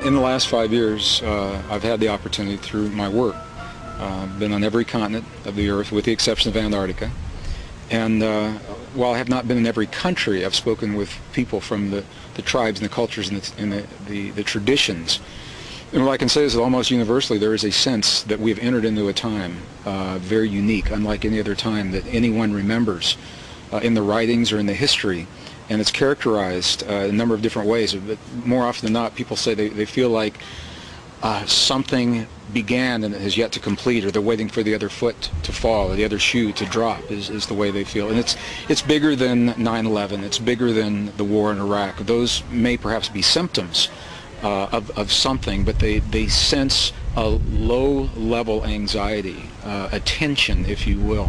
In the last 5 years, I've had the opportunity through my work, been on every continent of the Earth with the exception of Antarctica. And while I have not been in every country, I've spoken with people from the tribes and the cultures and the traditions. And what I can say is that almost universally there is a sense that we have entered into a time very unique, unlike any other time that anyone remembers in the writings or in the history. And it's characterized a number of different ways. But more often than not, people say they feel like something began and it has yet to complete, or they're waiting for the other foot to fall, or the other shoe to drop, is the way they feel. And it's bigger than 9/11. It's bigger than the war in Iraq. Those may perhaps be symptoms of something, but they sense a low-level anxiety, a tension, if you will,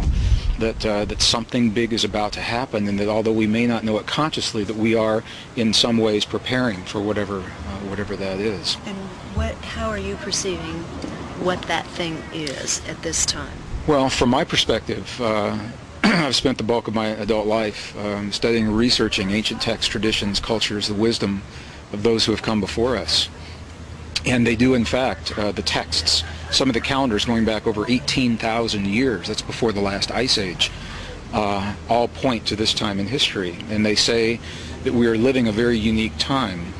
that something big is about to happen, and that although we may not know it consciously, that we are in some ways preparing for whatever that is. And how are you perceiving what that thing is at this time? Well, from my perspective, I've spent the bulk of my adult life studying and researching ancient texts, traditions, cultures, the wisdom of those who have come before us. And they do, in fact, the texts, some of the calendars going back over 18,000 years, that's before the last ice age, all point to this time in history. And they say that we are living a very unique time.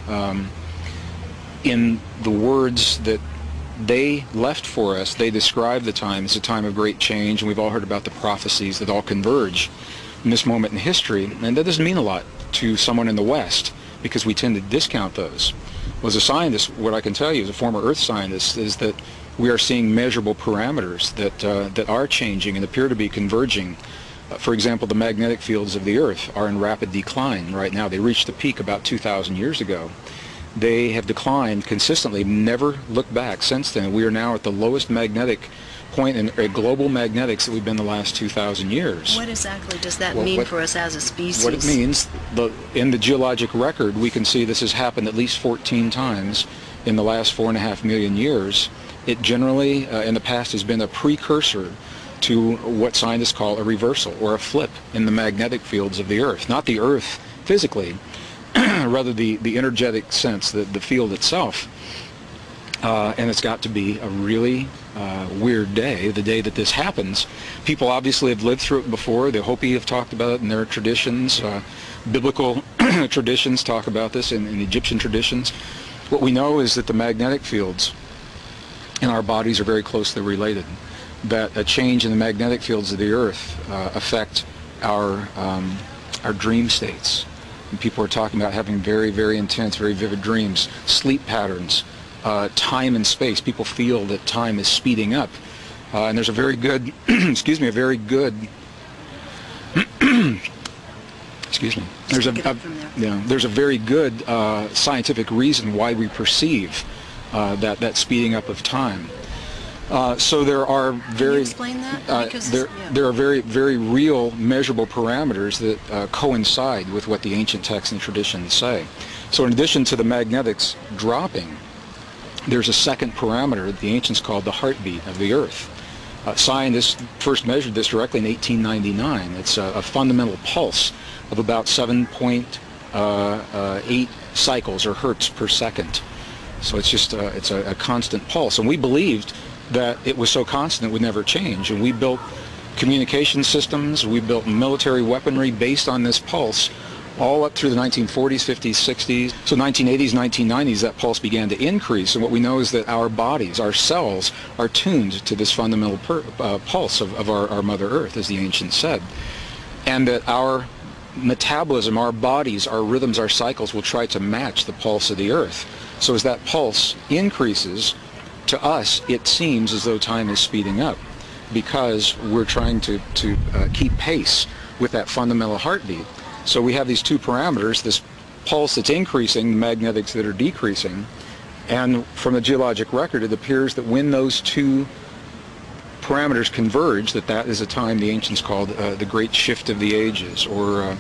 In the words that they left for us, they describe the time as a time of great change, and we've all heard about the prophecies that all converge in this moment in history. And that doesn't mean a lot to someone in the West, because we tend to discount those. Well, as a scientist, what I can tell you as a former Earth scientist is that we are seeing measurable parameters that are changing and appear to be converging. For example, the magnetic fields of the Earth are in rapid decline right now. They reached a peak about 2,000 years ago. They have declined consistently, never looked back since then. We are now at the lowest magnetic point in global magnetics that we've been the last 2,000 years. What exactly does that mean for us as a species? What it means, in the geologic record, we can see this has happened at least 14 times in the last 4.5 million years. It generally, in the past, has been a precursor to what scientists call a reversal or a flip in the magnetic fields of the Earth. Not the Earth physically, rather the energetic sense, the field itself. And it's got to be a really weird day, the day that this happens. People obviously have lived through it before. The Hopi have talked about it in their traditions. Biblical traditions talk about this in Egyptian traditions. What we know is that the magnetic fields in our bodies are very closely related, that a change in the magnetic fields of the Earth affect our dream states. And people are talking about having very, very intense, very vivid dreams, sleep patterns, time and space. People feel that time is speeding up. And there's a very good, excuse me, a very good, excuse me, there's a very good scientific reason why we perceive that speeding up of time. So there are very, Can you explain that? There are very, very real measurable parameters that coincide with what the ancient texts and traditions say. So in addition to the magnetics dropping, there's a second parameter that the ancients called the heartbeat of the Earth. Scientists first measured this directly in 1899. It's a fundamental pulse of about 7.8 cycles or hertz per second. So it's just it's a constant pulse, and we believed that it was so constant it would never change. And we built communication systems, we built military weaponry based on this pulse, all up through the 1940s, 50s, 60s. So 1980s, 1990s, that pulse began to increase. And what we know is that our bodies, our cells, are tuned to this fundamental pulse of our Mother Earth, as the ancients said. And that our metabolism, our bodies, our rhythms, our cycles will try to match the pulse of the Earth. So as that pulse increases, to us, it seems as though time is speeding up, because we're trying to keep pace with that fundamental heartbeat. So we have these two parameters, this pulse that's increasing, the magnetics that are decreasing, and from the geologic record it appears that when those two parameters converge, that is a time the ancients called the Great Shift of the Ages, or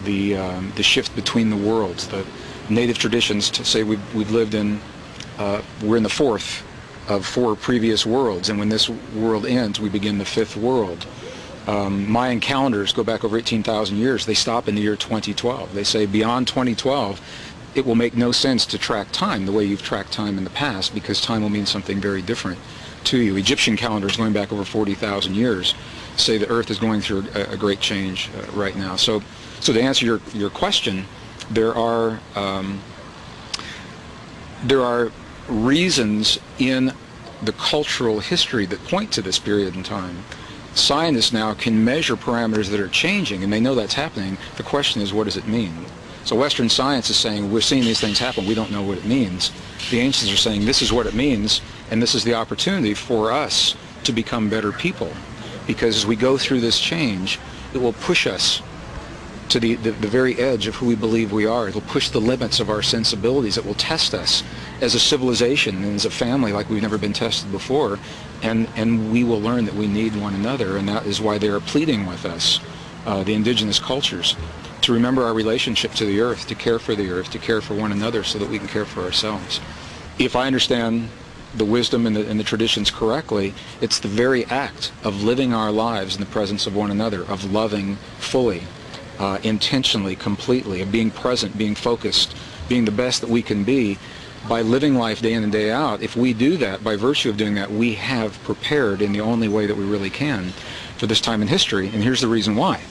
the shift between the worlds. The native traditions to say we've lived in, we're in the fourth of four previous worlds, and when this world ends, we begin the fifth world. Mayan calendars go back over 18,000 years. They stop in the year 2012. They say beyond 2012, it will make no sense to track time the way you've tracked time in the past, because time will mean something very different to you. Egyptian calendars going back over 40,000 years say the Earth is going through a great change right now. So to answer your question, there are reasons in the cultural history that point to this period in time. Scientists now can measure parameters that are changing, and they know that's happening. The question is, what does it mean? So Western science is saying, we're seeing these things happen, we don't know what it means. The ancients are saying, this is what it means, and this is the opportunity for us to become better people. Because as we go through this change, it will push us to the very edge of who we believe we are. It will push the limits of our sensibilities. It will test us as a civilization and as a family like we've never been tested before. And we will learn that we need one another, and that is why they are pleading with us, the indigenous cultures, to remember our relationship to the earth, to care for the earth, to care for one another so that we can care for ourselves. If I understand the wisdom and the traditions correctly, it's the very act of living our lives in the presence of one another, of loving fully, intentionally, completely, of being present, being focused, being the best that we can be. By living life day in and day out, if we do that, by virtue of doing that, we have prepared in the only way that we really can for this time in history. And here's the reason why.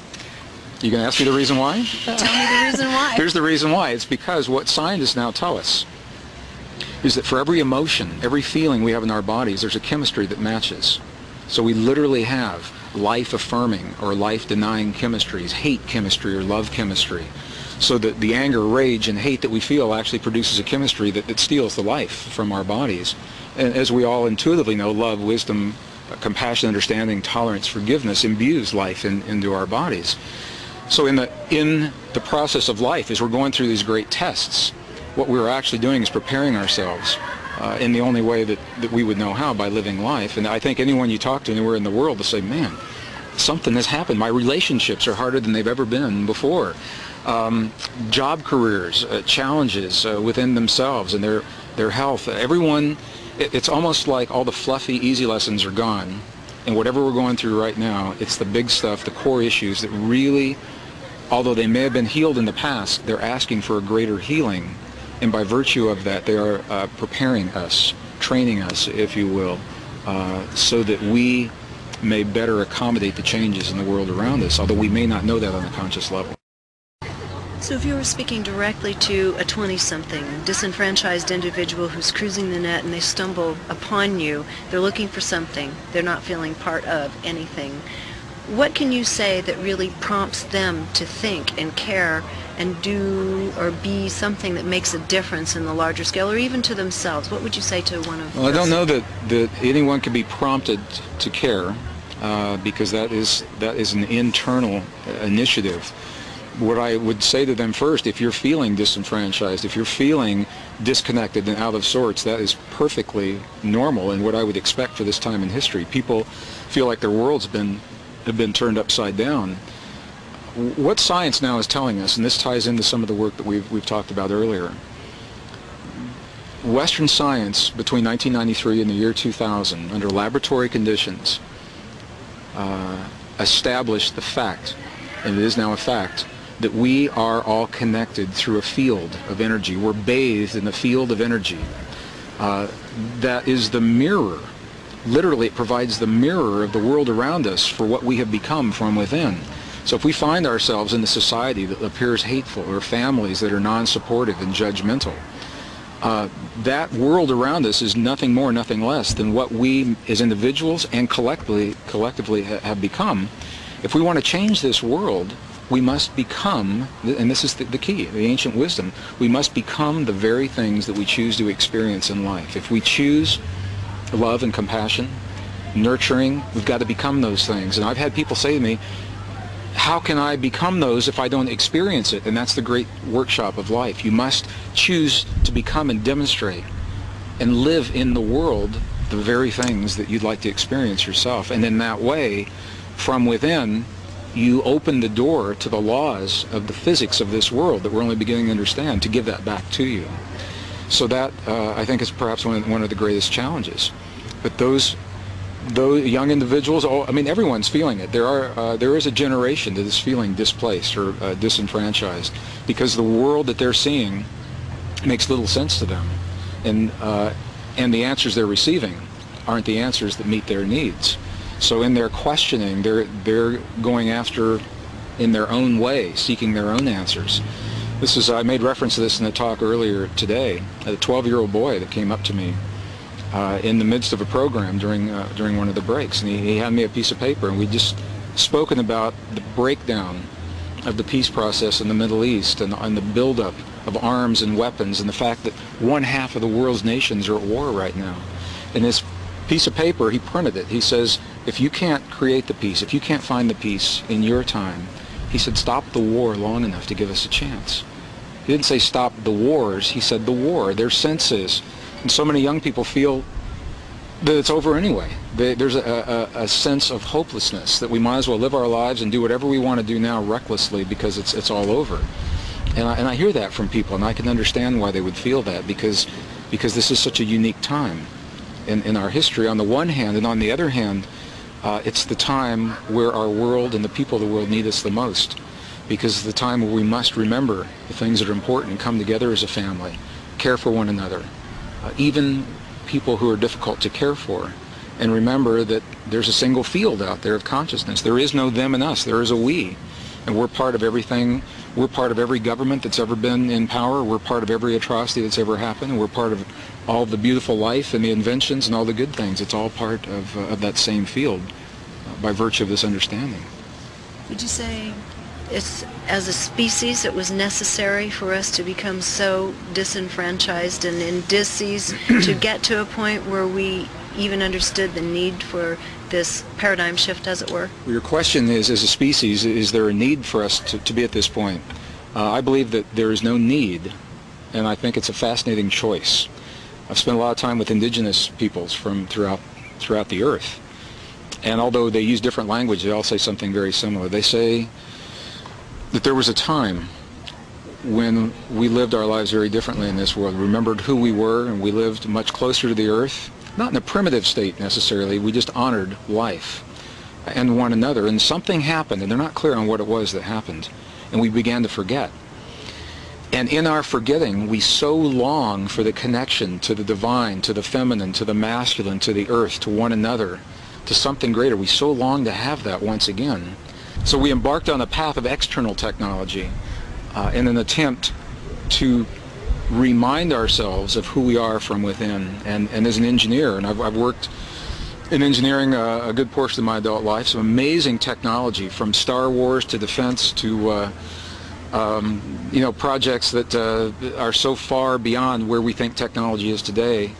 You going to ask me the reason why? Tell me the reason why. Here's the reason why. It's because what scientists now tell us is that for every emotion, every feeling we have in our bodies, there's a chemistry that matches. So we literally have life-affirming or life-denying chemistries, hate chemistry or love chemistry. So that the anger, rage, and hate that we feel actually produces a chemistry that steals the life from our bodies. And as we all intuitively know, love, wisdom, compassion, understanding, tolerance, forgiveness imbues life into our bodies. So in the process of life, as we're going through these great tests, what we're actually doing is preparing ourselves in the only way that we would know how, by living life. And I think anyone you talk to anywhere in the world will say, man, something has happened. My relationships are harder than they've ever been before. Job careers, challenges within themselves and their health. Everyone, it's almost like all the fluffy, easy lessons are gone. And whatever we're going through right now, it's the big stuff, the core issues that really, although they may have been healed in the past, they're asking for a greater healing. And by virtue of that, they are preparing us, training us, if you will, so that we may better accommodate the changes in the world around us, although we may not know that on a conscious level. So if you were speaking directly to a 20-something disenfranchised individual who's cruising the net and they stumble upon you, they're looking for something, they're not feeling part of anything, what can you say that really prompts them to think and care and do or be something that makes a difference in the larger scale, or even to themselves? What would you say to one of Well, I don't know that anyone can be prompted to care, because that is an internal initiative. What I would say to them first, if you're feeling disenfranchised, if you're feeling disconnected and out of sorts, that is perfectly normal and what I would expect for this time in history. People feel like their worlds have been turned upside down. What science now is telling us, and this ties into some of the work that we've talked about earlier, Western science between 1993 and the year 2000, under laboratory conditions, established the fact, and it is now a fact, that we are all connected through a field of energy. We're bathed in a field of energy that is the mirror. Literally, it provides the mirror of the world around us for what we have become from within. So if we find ourselves in a society that appears hateful, or families that are non-supportive and judgmental, that world around us is nothing more, nothing less than what we as individuals and collectively have become. If we want to change this world, we must become, and this is the key, the ancient wisdom, we must become the very things that we choose to experience in life. If we choose love and compassion, nurturing, we've got to become those things. And I've had people say to me, how can I become those if I don't experience it? And that's the great workshop of life. You must choose to become and demonstrate and live in the world the very things that you'd like to experience yourself. And in that way, from within, you open the door to the laws of the physics of this world that we're only beginning to understand, to give that back to you. So that, I think, is perhaps one of the greatest challenges. But those young individuals, I mean, everyone's feeling it. There is a generation that is feeling displaced or disenfranchised, because the world that they're seeing makes little sense to them, and the answers they're receiving aren't the answers that meet their needs. So in their questioning, they're going after, in their own way, seeking their own answers. I made reference to this in the talk earlier today. A 12-year-old boy that came up to me in the midst of a program during one of the breaks, and he handed me a piece of paper, and we'd just spoken about the breakdown of the peace process in the Middle East and the buildup of arms and weapons, and the fact that one half of the world's nations are at war right now. In this piece of paper, he printed it. He says, if you can't create the peace, if you can't find the peace in your time, he said, stop the war long enough to give us a chance. He didn't say stop the wars, he said the war. Their sense is, and so many young people feel that it's over anyway. There's a sense of hopelessness, that we might as well live our lives and do whatever we want to do now recklessly because it's all over. And I hear that from people, and I can understand why they would feel that, because this is such a unique time in our history on the one hand, and on the other hand, it's the time where our world and the people of the world need us the most, because it's the time where we must remember the things that are important and come together as a family, care for one another, even people who are difficult to care for, and remember that there's a single field out there of consciousness. There is no them and us, there is a we, and we're part of everything. We're part of every government that's ever been in power. We're part of every atrocity that's ever happened, and we're part of all the beautiful life and the inventions and all the good things. It's all part of that same field by virtue of this understanding. Would you say it's, as a species, it was necessary for us to become so disenfranchised and in dis-ease to get to a point where we even understood the need for this paradigm shift, as it were? Well, your question is, as a species, is there a need for us to be at this point? I believe that there is no need, and I think it's a fascinating choice. I've spent a lot of time with indigenous peoples from throughout the earth, and although they use different language, they all say something very similar. They say that there was a time when we lived our lives very differently in this world, remembered who we were, and we lived much closer to the earth, not in a primitive state necessarily. We just honored life and one another, and something happened, and they're not clear on what it was that happened, and we began to forget. And in our forgetting, we so long for the connection to the divine, to the feminine, to the masculine, to the earth, to one another, to something greater. We so long to have that once again. So we embarked on a path of external technology in an attempt to remind ourselves of who we are from within. And as an engineer, and I've worked in engineering a good portion of my adult life, some amazing technology, from Star Wars to defense to projects that are so far beyond where we think technology is today.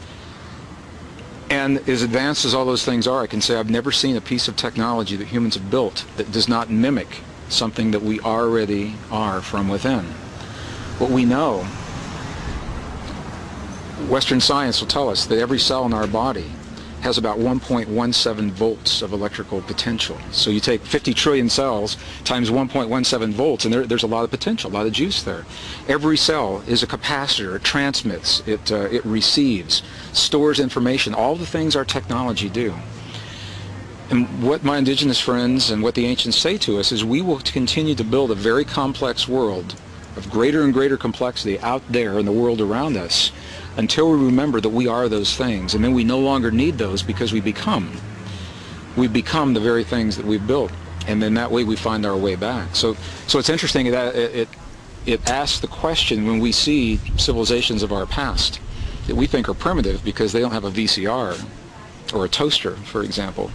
And as advanced as all those things are, I can say I've never seen a piece of technology that humans have built that does not mimic something that we already are from within. What we know, Western science will tell us that every cell in our body has about 1.17 volts of electrical potential. So you take 50 trillion cells times 1.17 volts, and there's a lot of potential, a lot of juice there. Every cell is a capacitor. It transmits, it receives, stores information, all the things our technology do. And what my indigenous friends and what the ancients say to us is we will continue to build a very complex world of greater and greater complexity out there in the world around us, until we remember that we are those things, and then we no longer need those because we become the very things that we've built, and then that way we find our way back. So it's interesting that it asks the question, when we see civilizations of our past that we think are primitive because they don't have a VCR or a toaster, for example,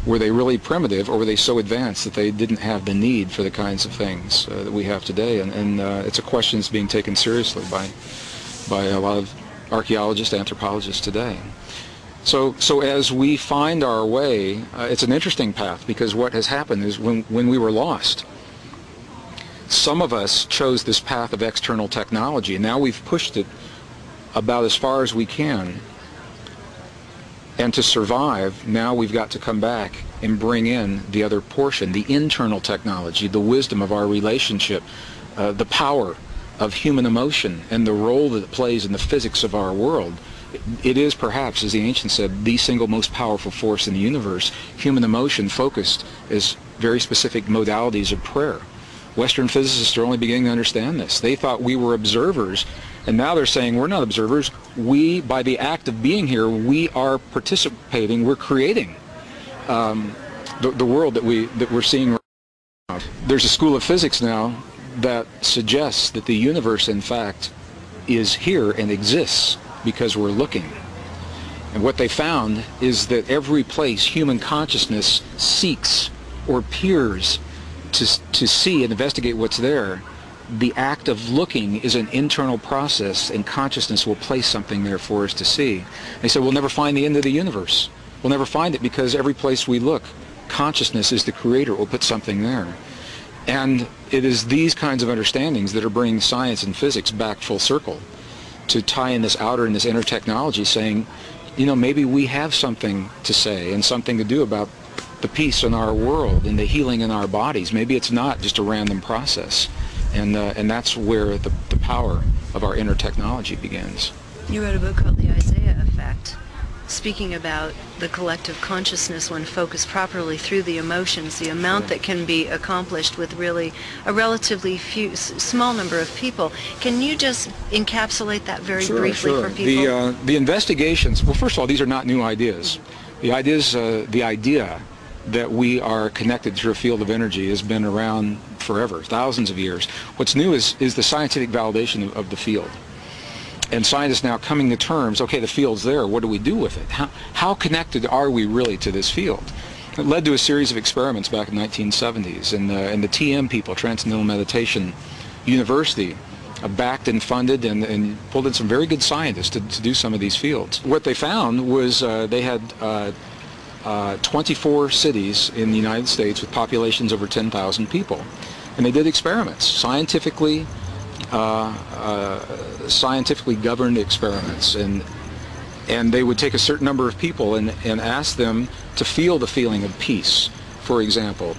were they really primitive, or were they so advanced that they didn't have the need for the kinds of things that we have today? And it's a question that's being taken seriously by a lot of archaeologists, anthropologists today. So as we find our way, it's an interesting path, because what has happened is when we were lost, some of us chose this path of external technology, and now we've pushed it about as far as we can. And to survive, now we've got to come back and bring in the other portion, the internal technology, the wisdom of our relationship, the power of human emotion, and the role that it plays in the physics of our world. It is perhaps, as the ancients said, the single most powerful force in the universe. Human emotion focused as very specific modalities of prayer, Western physicists are only beginning to understand this. They thought we were observers, and now they're saying we're not observers. We, by the act of being here, we are participating, we're creating the world that we're seeing right now. There's a school of physics now that suggests that the universe, in fact, is here and exists because we're looking. And what they found is that every place human consciousness seeks or peers to see and investigate what's there, the act of looking is an internal process, and consciousness will place something there for us to see. They said we'll never find the end of the universe. We'll never find it because every place we look, consciousness is the creator. We'll put something there. And it is these kinds of understandings that are bringing science and physics back full circle to tie in this outer and this inner technology, saying, you know, maybe we have something to say and something to do about the peace in our world and the healing in our bodies. Maybe it's not just a random process. And that's where the power of our inner technology begins. You wrote a book called The Isaiah Effect, speaking about the collective consciousness when focused properly through the emotions, the amount that can be accomplished with really a relatively small number of people. Can you just encapsulate that very briefly for people? The investigations, well, first of all, these are not new ideas. The idea that we are connected through a field of energy has been around forever, thousands of years. What's new is the scientific validation of the field. And scientists now coming to terms, okay, the field's there, what do we do with it? How connected are we really to this field? It led to a series of experiments back in the 1970s, and the TM people, Transcendental Meditation University, backed and funded and pulled in some very good scientists to do some of these fields. What they found was they had 24 cities in the United States with populations over 10,000 people. And they did experiments, scientifically governed experiments, and they would take a certain number of people and ask them to feel the feeling of peace, for example.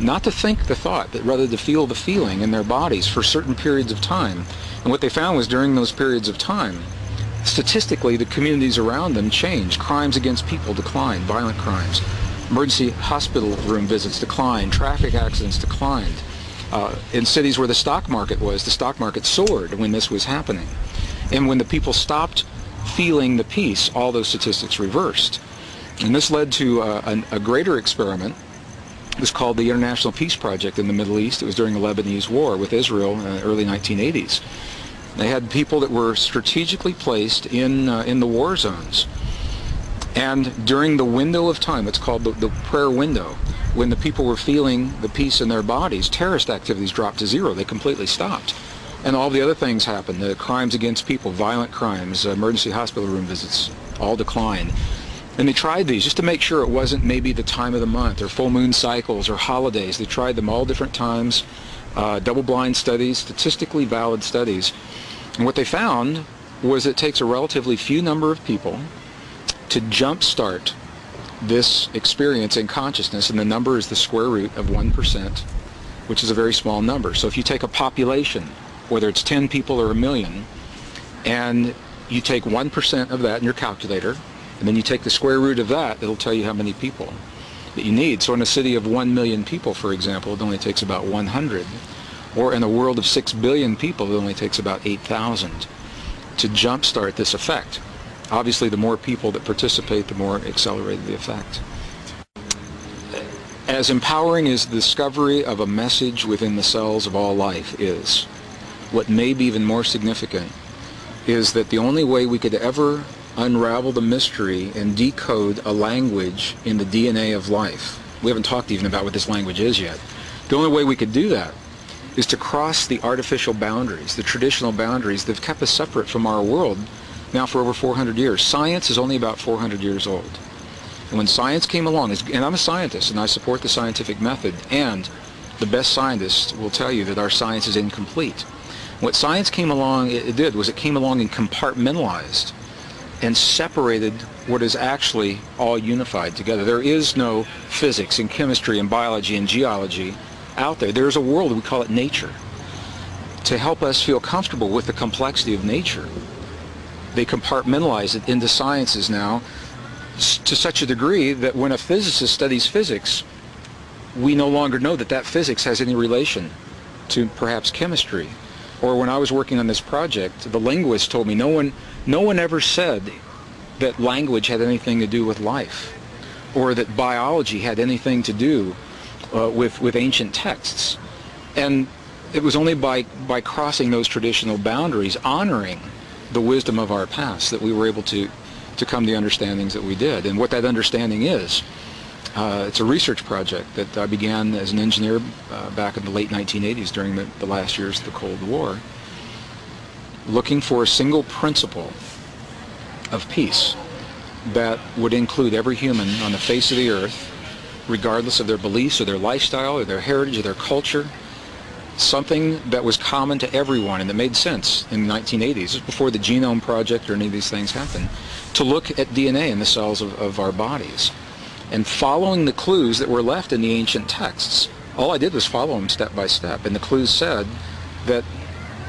Not to think the thought, but rather to feel the feeling in their bodies for certain periods of time. And what they found was during those periods of time, statistically, the communities around them changed. Crimes against people declined, violent crimes. Emergency hospital room visits declined. Traffic accidents declined. In cities where the stock market was, the stock market soared when this was happening. And when the people stopped feeling the peace, all those statistics reversed. And this led to a greater experiment. It was called the International Peace Project in the Middle East. It was during the Lebanese War with Israel in the early 1980s. They had people that were strategically placed in the war zones. And during the window of time, it's called the prayer window, when the people were feeling the peace in their bodies, terrorist activities dropped to zero. They completely stopped. And all the other things happened. The crimes against people, violent crimes, emergency hospital room visits, all declined. And they tried these just to make sure it wasn't maybe the time of the month or full moon cycles or holidays. They tried them all different times, double-blind studies, statistically valid studies. And what they found was it takes a relatively few number of people to jumpstart this experience in consciousness, and the number is the square root of 1%, which is a very small number. So if you take a population, whether it's 10 people or a million, and you take 1% of that in your calculator, and then you take the square root of that, it'll tell you how many people that you need. So in a city of 1 million people, for example, it only takes about 100. Or in a world of 6 billion people, it only takes about 8,000 to jumpstart this effect. Obviously, the more people that participate, the more accelerated the effect. As empowering as the discovery of a message within the cells of all life is, what may be even more significant is that the only way we could ever unravel the mystery and decode a language in the DNA of life, we haven't talked even about what this language is yet, the only way we could do that is to cross the artificial boundaries, the traditional boundaries that have kept us separate from our world now for over 400 years. Science is only about 400 years old. And when science came along, and I'm a scientist and I support the scientific method, and the best scientists will tell you that our science is incomplete. What science came along, it did, was it came along and compartmentalized and separated what is actually all unified together. There is no physics and chemistry and biology and geology out there. There's a world, we call it nature. To help us feel comfortable with the complexity of nature, they compartmentalize it into sciences now to such a degree that when a physicist studies physics, we no longer know that that physics has any relation to perhaps chemistry. Or when I was working on this project, the linguist told me no one ever said that language had anything to do with life, or that biology had anything to do with ancient texts. And it was only by crossing those traditional boundaries, honoring the wisdom of our past, that we were able to come to the understandings that we did. And what that understanding is, it's a research project that I began as an engineer back in the late 1980s during the last years of the Cold War, looking for a single principle of peace that would include every human on the face of the earth, regardless of their beliefs or their lifestyle or their heritage or their culture, something that was common to everyone and that made sense in the 1980s. This was before the Genome Project or any of these things happened, to look at DNA in the cells of our bodies. And following the clues that were left in the ancient texts, all I did was follow them step by step. And the clues said that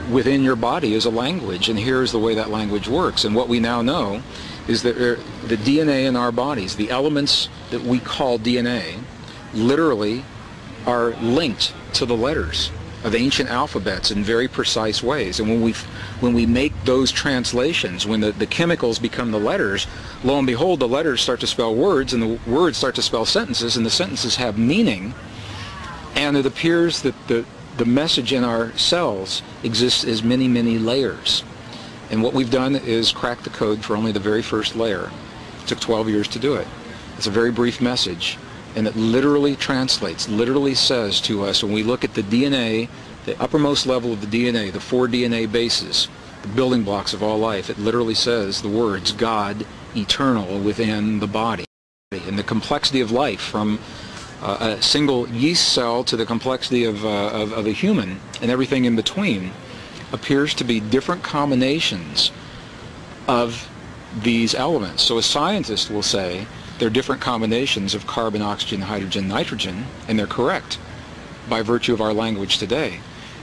within your body is a language, and here's the way that language works. And what we now know is that the DNA in our bodies, the elements that we call DNA, literally are linked to the letters of ancient alphabets in very precise ways. And when we make those translations, when the chemicals become the letters, lo and behold, the letters start to spell words, and the words start to spell sentences, and the sentences have meaning. And it appears that the message in our cells exists as many, many layers. And what we've done is crack the code for only the very first layer. It took 12 years to do it. It's a very brief message, and it literally translates, literally says to us, when we look at the DNA, the uppermost level of the DNA, the 4 DNA bases, the building blocks of all life, it literally says the words God eternal within the body. And the complexity of life, from a single yeast cell to the complexity of a human and everything in between, appears to be different combinations of these elements. So a scientist will say they're different combinations of carbon, oxygen, hydrogen, nitrogen, and they're correct by virtue of our language today.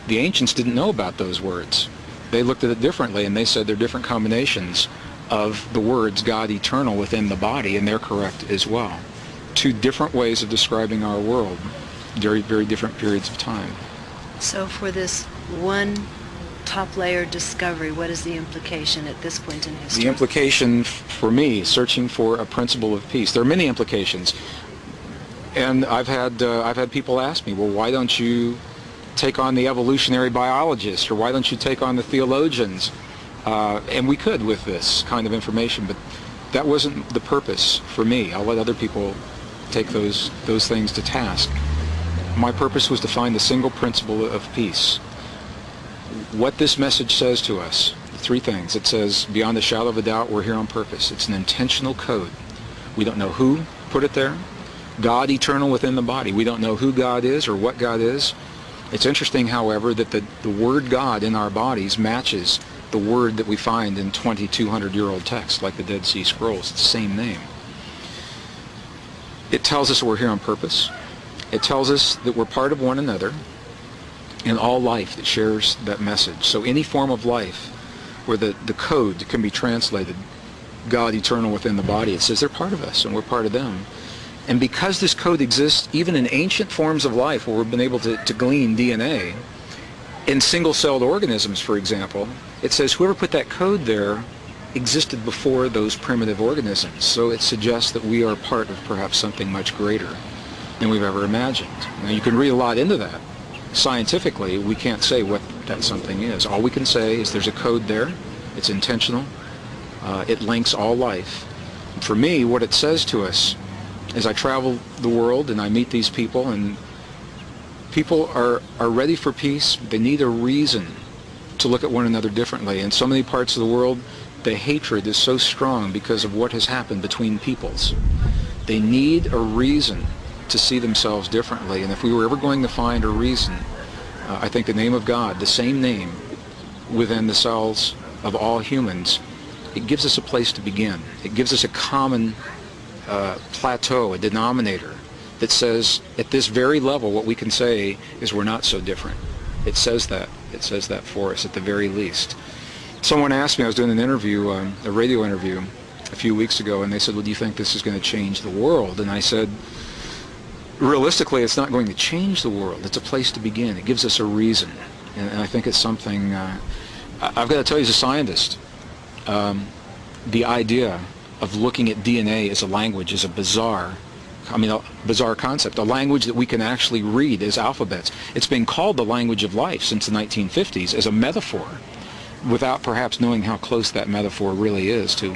The ancients didn't know about those words. They looked at it differently, and they said they're different combinations of the words God eternal within the body, and they're correct as well. 2 different ways of describing our world, very, very different periods of time. So for this one top layer discovery, what is the implication at this point in history? The implication for me, searching for a principle of peace, there are many implications. And I've had people ask me, well, why don't you take on the evolutionary biologists, or why don't you take on the theologians? And we could with this kind of information, but that wasn't the purpose for me. I'll let other people take those things to task. My purpose was to find the single principle of peace. What this message says to us, 3 things. It says, beyond a shadow of a doubt, we're here on purpose. It's an intentional code. We don't know who put it there. God eternal within the body. We don't know who God is or what God is. It's interesting, however, that the word God in our bodies matches the word that we find in 2,200-year-old texts, like the Dead Sea Scrolls. It's the same name. It tells us we're here on purpose. It tells us that we're part of one another in all life that shares that message. So any form of life where the code can be translated, God eternal within the body, it says they're part of us and we're part of them. And because this code exists even in ancient forms of life where we've been able to glean DNA, in single-celled organisms, for example, it says whoever put that code there existed before those primitive organisms. So it suggests that we are part of perhaps something much greater than we've ever imagined. Now, you can read a lot into that. Scientifically, we can't say what that something is. All we can say is there's a code there. It's intentional. It links all life. For me, what it says to us, as I travel the world and I meet these people, and people are ready for peace, they need a reason to look at one another differently. In so many parts of the world, the hatred is so strong because of what has happened between peoples. They need a reason to see themselves differently. And if we were ever going to find a reason, I think the name of God, the same name within the cells of all humans, it gives us a place to begin. It gives us a common plateau, a denominator that says at this very level what we can say is we're not so different. It says that. It says that for us at the very least. Someone asked me, I was doing an interview, a radio interview a few weeks ago, and they said, well, do you think this is going to change the world? And I said, realistically, it's not going to change the world. It's a place to begin. It gives us a reason. And I think it's something, I've got to tell you as a scientist, the idea of looking at DNA as a language is a bizarre concept. A language that we can actually read as alphabets. It's been called the language of life since the 1950s as a metaphor, without perhaps knowing how close that metaphor really is to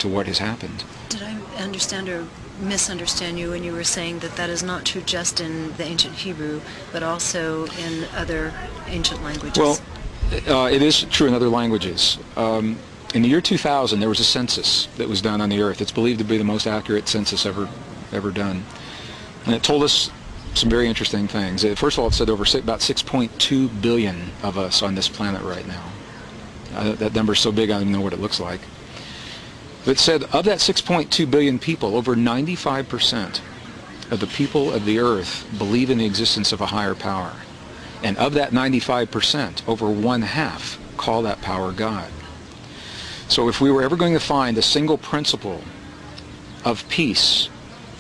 what has happened. Did I understand or misunderstand you when you were saying that that is not true just in the ancient Hebrew, but also in other ancient languages? Well, it is true in other languages. In the year 2000, there was a census that was done on the Earth. It's believed to be the most accurate census ever done. And it told us some very interesting things. First of all, it said about 6.2 billion of us on this planet right now. That number's so big I don't even know what it looks like. But it said of that 6.2 billion people, over 95% of the people of the Earth believe in the existence of a higher power. And of that 95%, over 1/2 call that power God. So if we were ever going to find a single principle of peace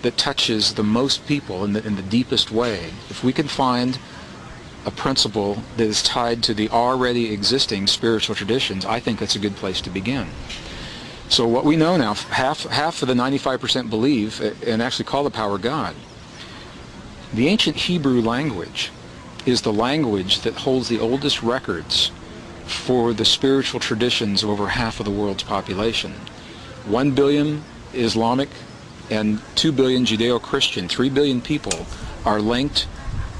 that touches the most people in the deepest way, if we can find a principle that is tied to the already existing spiritual traditions, I think that's a good place to begin. So what we know now, half of the 95% believe and actually call the power God. The ancient Hebrew language is the language that holds the oldest records for the spiritual traditions of over half of the world's population. 1 billion Islamic and 2 billion Judeo-Christian, 3 billion people are linked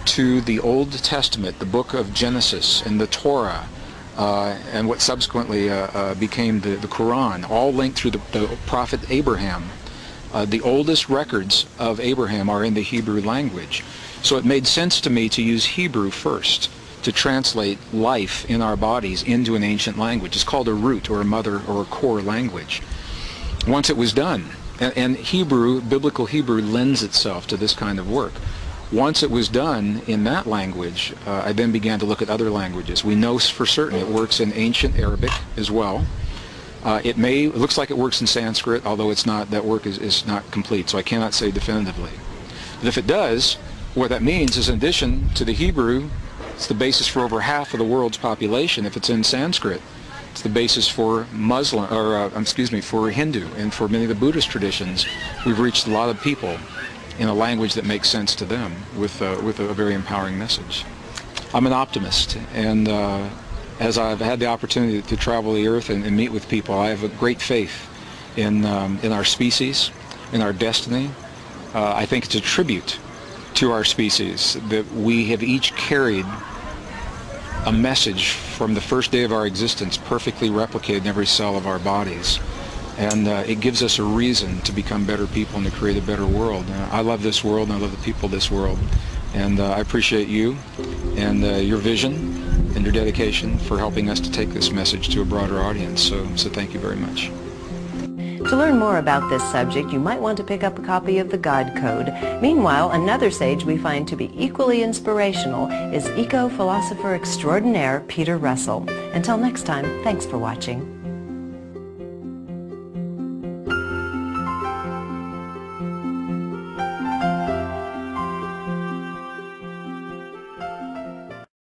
to the Old Testament, the book of Genesis and the Torah, and what subsequently became the Quran, all linked through the prophet Abraham. The oldest records of Abraham are in the Hebrew language. So it made sense to me to use Hebrew first, to translate life in our bodies into an ancient language. It's called a root or a mother or a core language. Once it was done, and Hebrew, biblical Hebrew, lends itself to this kind of work. Once it was done in that language, I then began to look at other languages. We know for certain it works in ancient Arabic as well. It looks like it works in Sanskrit, although it's not. That work is not complete, so I cannot say definitively. But if it does, what that means is, in addition to the Hebrew, it's the basis for over half of the world's population. If it's in Sanskrit, it's the basis for for Hindu and for many of the Buddhist traditions. We've reached a lot of people in a language that makes sense to them with a very empowering message. I'm an optimist, and as I've had the opportunity to travel the earth and meet with people, I have a great faith in our species, in our destiny. I think it's a tribute to our species that we have each carried a message from the first day of our existence perfectly replicated in every cell of our bodies. And it gives us a reason to become better people and to create a better world. I love this world, and I love the people of this world. And I appreciate you and your vision and your dedication for helping us to take this message to a broader audience. So thank you very much. To learn more about this subject, you might want to pick up a copy of the God Code. Meanwhile, another sage we find to be equally inspirational is eco-philosopher extraordinaire Peter Russell. Until next time, thanks for watching.